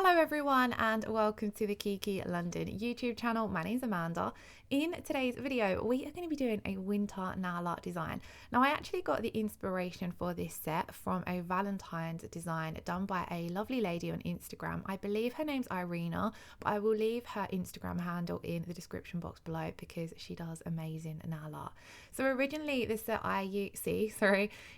Hello everyone and welcome to the Kiki London YouTube channel. My name's Amanda. In today's video we are going to be doing a winter nail art design. Now I actually got the inspiration for this set from a Valentine's design done by a lovely lady on Instagram. I believe her name's Irina, but I will leave her Instagram handle in the description box below because she does amazing nail art. So originally this set I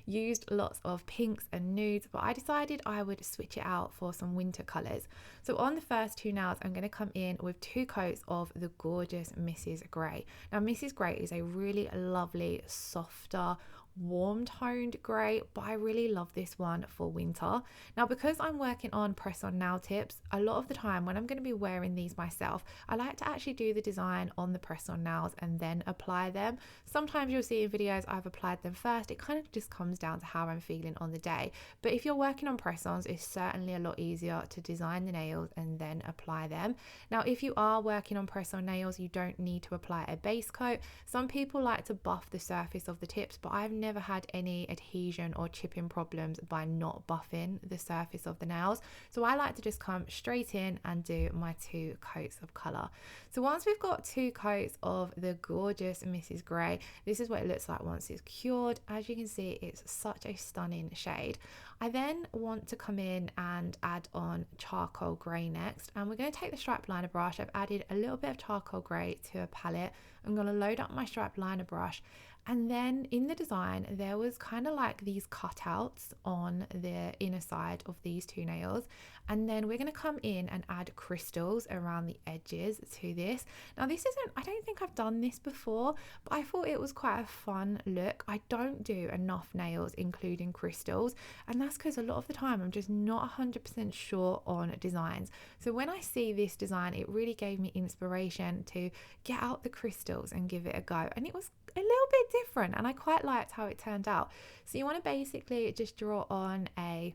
used lots of pinks and nudes, but I decided I would switch it out for some winter colours. So on the first two nails, I'm going to come in with 2 coats of the gorgeous Mrs. Grey. Now Mrs. Grey is a really lovely, softer, warm toned grey, but I really love this one for winter. Now because I'm working on press on nail tips, a lot of the time when I'm going to be wearing these myself, I like to actually do the design on the press on nails and then apply them. Sometimes you'll see in videos I've applied them first. It kind of just comes down to how I'm feeling on the day, but if you're working on press ons, it's certainly a lot easier to design the nails and then apply them. Now if you are working on press on nails, you don't need to apply a base coat. Some people like to buff the surface of the tips, but I've never had any adhesion or chipping problems by not buffing the surface of the nails. So I like to just come straight in and do my 2 coats of colour. So once we've got 2 coats of the gorgeous Mrs. Grey, this is what it looks like once it's cured. As you can see, it's such a stunning shade. I then want to come in and add on charcoal grey next, and we're going to take the stripe liner brush. I've added a little bit of charcoal grey to a palette. I'm going to load up my stripe liner brush, and then in the design there was kind of like these cutouts on the inner side of these 2 nails, and then we're going to come in and add crystals around the edges to this. Now this isn't, I don't think I've done this before, but I thought it was quite a fun look. I don't do enough nails including crystals, and that's because a lot of the time I'm just not 100% sure on designs. So when I see this design, it really gave me inspiration to get out the crystals and give it a go, and it was a little bit different and I quite liked how it turned out. So you want to basically just draw on a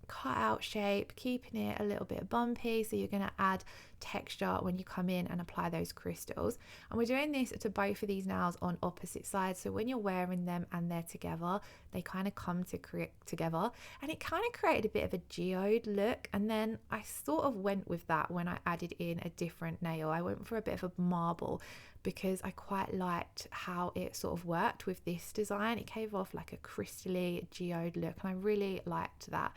cutout shape, keeping it a little bit bumpy, so you're going to add texture when you come in and apply those crystals. And we're doing this to both of these nails on opposite sides, so when you're wearing them and they're together, they kind of come to create together, and it kind of created a bit of a geode look. And then I sort of went with that when I added in a different nail. I went for a bit of a marble because I quite liked how it sort of worked with this design. It gave off like a crystally geode look, and I really liked that.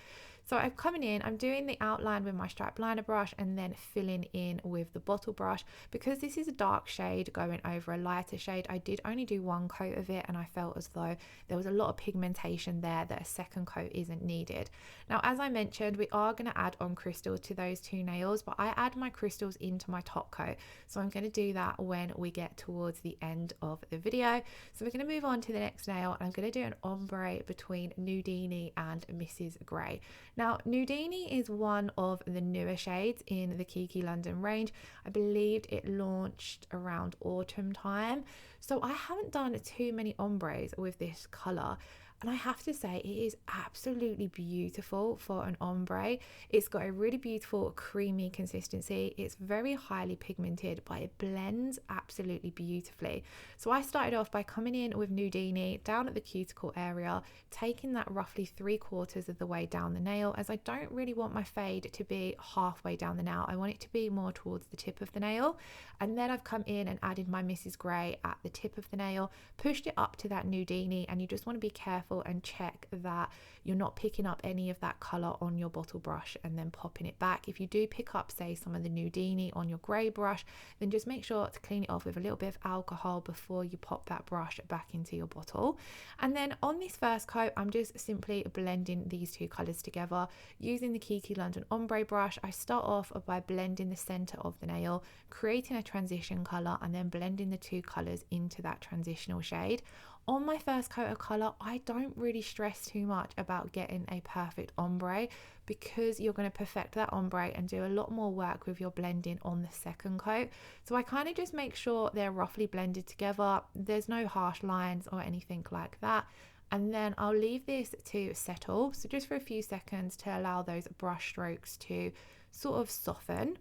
So I'm coming in, I'm doing the outline with my stripe liner brush and then filling in with the bottle brush. Because this is a dark shade going over a lighter shade, I did only do 1 coat of it, and I felt as though there was a lot of pigmentation there that a second coat isn't needed. Now as I mentioned, we are going to add on crystals to those 2 nails, but I add my crystals into my top coat, so I'm going to do that when we get towards the end of the video. So we're going to move on to the next nail, and I'm going to do an ombre between Nudini and Mrs. Grey. Now Nudini is one of the newer shades in the Kiki London range. I believed it launched around autumn time, so I haven't done too many ombres with this colour. And I have to say, it is absolutely beautiful for an ombre. It's got a really beautiful creamy consistency. It's very highly pigmented, but it blends absolutely beautifully. So I started off by coming in with Nudini down at the cuticle area, taking that roughly 3/4 of the way down the nail, as I don't really want my fade to be halfway down the nail. I want it to be more towards the tip of the nail. And then I've come in and added my Mrs. Grey at the tip of the nail, pushed it up to that Nudini, and you just want to be careful and check that you're not picking up any of that color on your bottle brush and then popping it back. If you do pick up, say, some of the Nudini on your grey brush, then just make sure to clean it off with a little bit of alcohol before you pop that brush back into your bottle. And then on this first coat, I'm just simply blending these 2 colors together using the Kiki London Ombre brush. I start off by blending the center of the nail, creating a transition color, and then blending the 2 colors into that transitional shade. On my first coat of colour, I don't really stress too much about getting a perfect ombre, because you're going to perfect that ombre and do a lot more work with your blending on the second coat. So I kind of just make sure they're roughly blended together. There's no harsh lines or anything like that. And then I'll leave this to settle, so just for a few seconds to allow those brush strokes to sort of soften.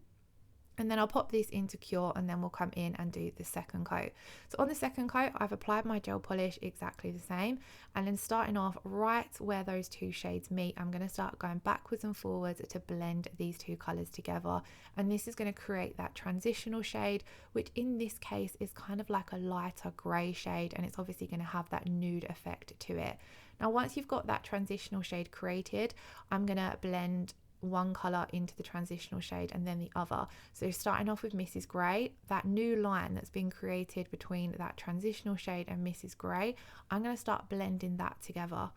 And then I'll pop this into cure, and then we'll come in and do the second coat. So on the second coat, I've applied my gel polish exactly the same. And then starting off right where those two shades meet, I'm going to start going backwards and forwards to blend these two colors together. And this is going to create that transitional shade, which in this case is kind of like a lighter gray shade. And it's obviously going to have that nude effect to it. Now, once you've got that transitional shade created, I'm going to blend one color into the transitional shade and then the other. So starting off with Mrs. Grey, that new line that's been created between that transitional shade and Mrs. Grey, I'm going to start blending that together.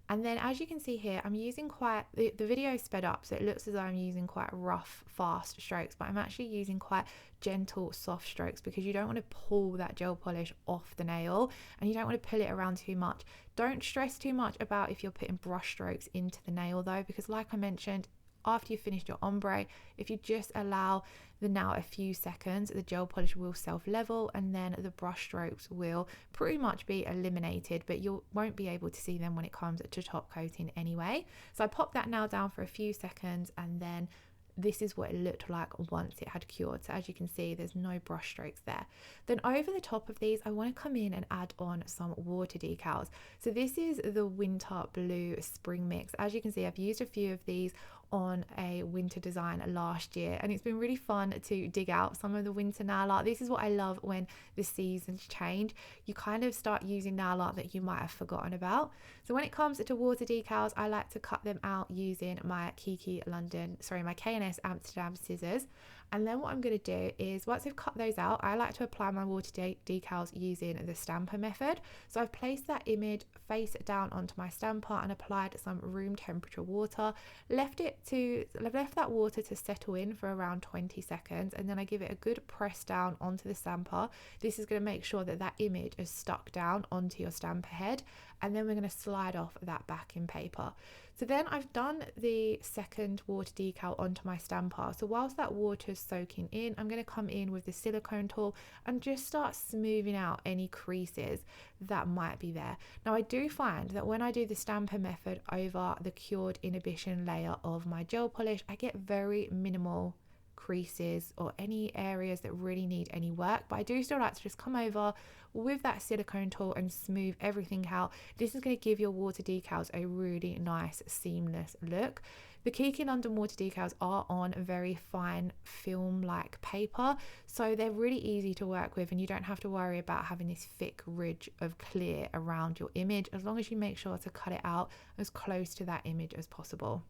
And then as you can see here, I'm using quite, the video is sped up, so it looks as though I'm using quite rough, fast strokes, but I'm actually using quite gentle, soft strokes, because you don't want to pull that gel polish off the nail and you don't want to pull it around too much. Don't stress too much about if you're putting brush strokes into the nail though, because like I mentioned, after you've finished your ombre, if you just allow the nail a few seconds, the gel polish will self-level and then the brush strokes will pretty much be eliminated, but you won't be able to see them when it comes to top coating anyway. So I popped that nail down for a few seconds, and then this is what it looked like once it had cured. So as you can see, there's no brush strokes there. Then over the top of these, I want to come in and add on some water decals. So this is the winter blue spring mix. As you can see, I've used a few of these on a winter design last year, and it's been really fun to dig out some of the winter nail art. This is what I love when the seasons change. You kind of start using nail art that you might have forgotten about. So when it comes to water decals, I like to cut them out using my my K&S Amsterdam scissors. And then what I'm going to do is, once I've cut those out, I like to apply my water decals using the stamper method. So I've placed that image face down onto my stamper and applied some room temperature water, left that water to settle in for around 20 seconds, and then I give it a good press down onto the stamper. This is going to make sure that that image is stuck down onto your stamper head, and then we're going to slide off that backing paper. So then I've done the second water decal onto my stamper. So whilst that water is soaking in, I'm going to come in with the silicone tool and just start smoothing out any creases that might be there. Now I do find that when I do the stamper method over the cured inhibition layer of my gel polish, I get very minimal creases or any areas that really need any work, but I do still like to just come over with that silicone tool and smooth everything out. This is going to give your water decals a really nice seamless look. The Kiki London water decals are on very fine film like paper, so they're really easy to work with, and you don't have to worry about having this thick ridge of clear around your image, as long as you make sure to cut it out as close to that image as possible.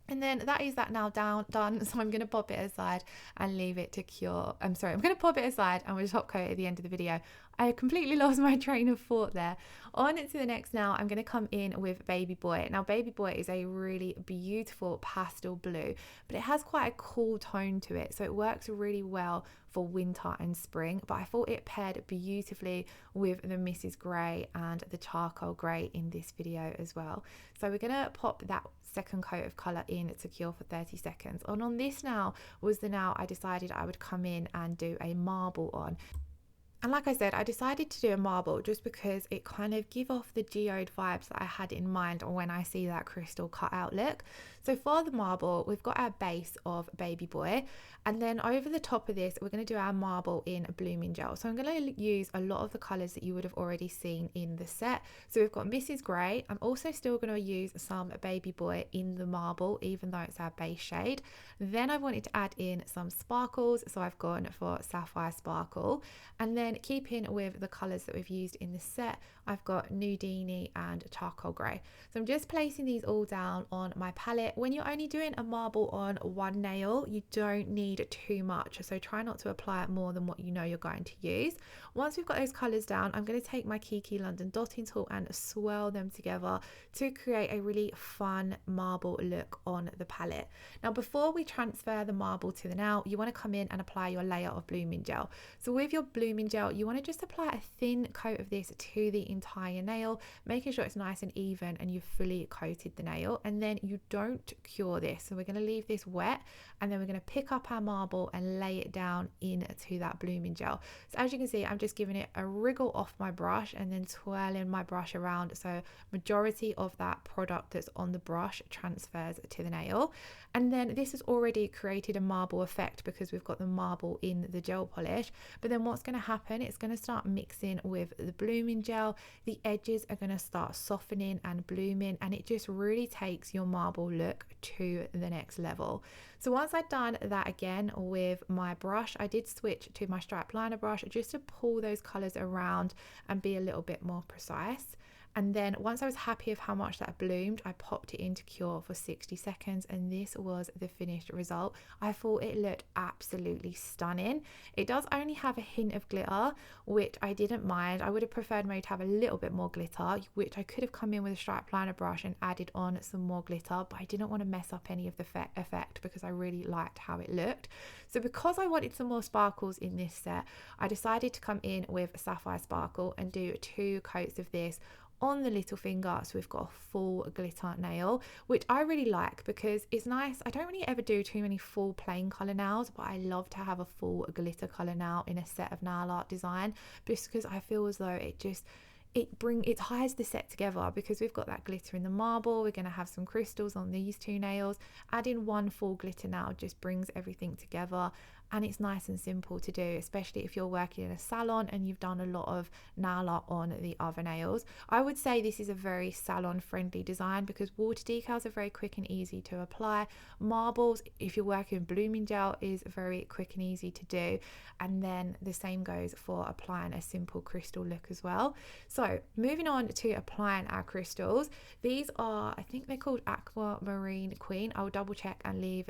And then that is that now done. So I'm going to pop it aside and leave it to cure. I'm going to pop it aside and we'll top coat at the end of the video. I completely lost my train of thought there. On to the next now, I'm going to come in with Baby Boy. Now Baby Boy is a really beautiful pastel blue, but it has quite a cool tone to it. So it works really well for winter and spring, but I thought it paired beautifully with the Mrs. Grey and the charcoal grey in this video as well. So we're going to pop that second coat of colour in to cure for 30 seconds. And on this now was the nail I decided I would come in and do a marble on. And like I said, I decided to do a marble just because it kind of give off the geode vibes that I had in mind when I see that crystal cut out look. So for the marble, we've got our base of Baby Boy, and then over the top of this, we're going to do our marble in blooming gel. So I'm going to use a lot of the colours that you would have already seen in the set. So we've got Mrs. Grey. I'm also still going to use some Baby Boy in the marble, even though it's our base shade. Then I wanted to add in some sparkles, so I've gone for Sapphire Sparkle. And then keeping with the colours that we've used in the set, I've got Nudini and Charcoal Grey. So I'm just placing these all down on my palette. When you're only doing a marble on one nail, you don't need too much, so try not to apply it more than what you know you're going to use. Once we've got those colours down, I'm going to take my Kiki London dotting tool and swirl them together to create a really fun marble look on the palette. Now before we transfer the marble to the nail, you want to come in and apply your layer of blooming gel. So with your blooming gel, you want to just apply a thin coat of this to the entire nail, making sure it's nice and even and you've fully coated the nail. And then you don't don't cure this. So we're going to leave this wet, and then we're going to pick up our marble and lay it down into that blooming gel. So as you can see, I'm just giving it a wriggle off my brush and then twirling my brush around, so majority of that product that's on the brush transfers to the nail. And then this has already created a marble effect because we've got the marble in the gel polish. But then what's going to happen, it's going to start mixing with the blooming gel. The edges are going to start softening and blooming, and it just really takes your marble look to the next level. So once I'd done that again with my brush, I did switch to my stripe liner brush just to pull those colors around and be a little bit more precise. And then once I was happy with how much that bloomed, I popped it into cure for 60 seconds, and this was the finished result. I thought it looked absolutely stunning. It does only have a hint of glitter, which I didn't mind. I would have preferred maybe to have a little bit more glitter, which I could have come in with a stripe liner brush and added on some more glitter, but I didn't want to mess up any of the effect because I really liked how it looked. So because I wanted some more sparkles in this set, I decided to come in with Sapphire Sparkle and do 2 coats of this on the little finger, so we've got a full glitter nail, which I really like because it's nice. I don't really ever do too many full plain color nails, but I love to have a full glitter color nail in a set of nail art design, just because I feel as though it ties the set together, because we've got that glitter in the marble. We're going to have some crystals on these 2 nails. Adding 1 full glitter nail just brings everything together, and it's nice and simple to do, especially if you're working in a salon and you've done a lot of nail art on the other nails. I would say this is a very salon friendly design because water decals are very quick and easy to apply. Marbles, if you're working with blooming gel, is very quick and easy to do, and then the same goes for applying a simple crystal look as well. So moving on to applying our crystals, these are, I think they're called Aqua Marine Queen. I'll double check and leave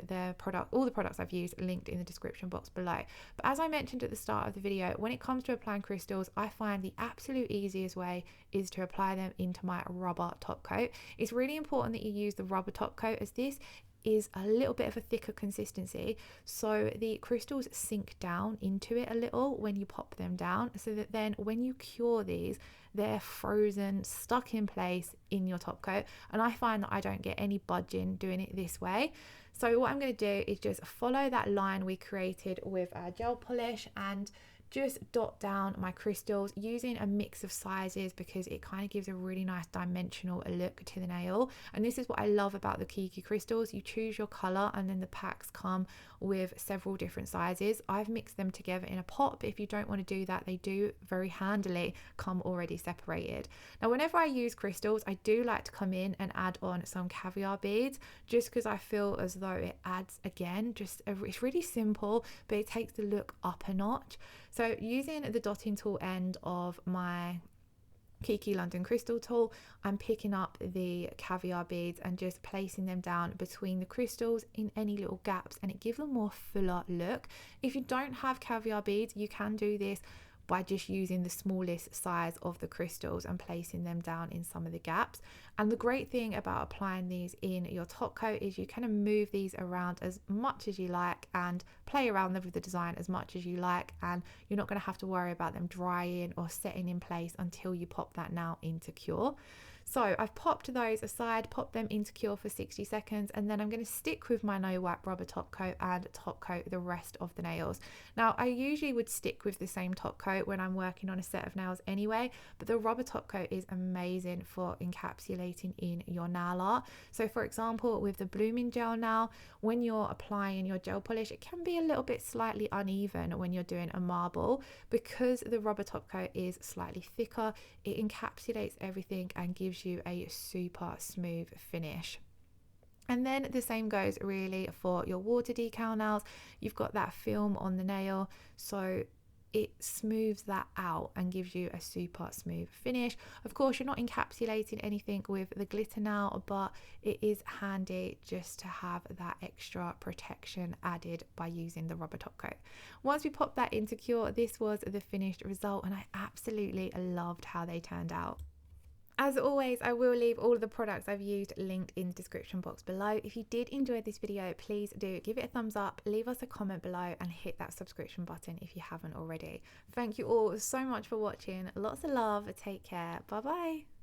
all the products I've used linked in the description box below. But as I mentioned at the start of the video, when it comes to applying crystals, I find the absolute easiest way is to apply them into my rubber top coat. It's really important that you use the rubber top coat, as this is a little bit of a thicker consistency, so the crystals sink down into it a little when you pop them down, so that then when you cure these, they're frozen, stuck in place in your top coat. And I find that I don't get any budging doing it this way. So what I'm going to do is just follow that line we created with our gel polish and just dot down my crystals using a mix of sizes, because it kind of gives a really nice dimensional look to the nail. And this is what I love about the Kiki crystals. You choose your color and then the packs come with several different sizes. I've mixed them together in a pot, but if you don't want to do that, they do very handily come already separated. Now whenever I use crystals, I do like to come in and add on some caviar beads, just because I feel as though it adds, again, it's really simple, but it takes the look up a notch. So using the dotting tool end of my Kiki London crystal tool, I'm picking up the caviar beads and just placing them down between the crystals in any little gaps, and it gives a more fuller look. If you don't have caviar beads, you can do this by just using the smallest size of the crystals and placing them down in some of the gaps. And the great thing about applying these in your top coat is you kind of move these around as much as you like and play around with the design as much as you like, and you're not going to have to worry about them drying or setting in place until you pop that nail into cure. So I've popped those aside, popped them into cure for 60 seconds, and then I'm going to stick with my no wipe rubber top coat and top coat the rest of the nails. Now I usually would stick with the same top coat when I'm working on a set of nails anyway, but the rubber top coat is amazing for encapsulating in your nail art. So for example, with the blooming gel nail, when you're applying your gel polish, it can be a little bit slightly uneven when you're doing a marble. Because the rubber top coat is slightly thicker, it encapsulates everything and gives you a super smooth finish. And then the same goes really for your water decal nails. You've got that film on the nail, so it smooths that out and gives you a super smooth finish. Of course, you're not encapsulating anything with the glitter nail, but it is handy just to have that extra protection added by using the rubber top coat. Once we popped that into cure, this was the finished result, and I absolutely loved how they turned out. As always, I will leave all of the products I've used linked in the description box below. If you did enjoy this video, please do give it a thumbs up, leave us a comment below, and hit that subscription button if you haven't already. Thank you all so much for watching. Lots of love. Take care. Bye bye.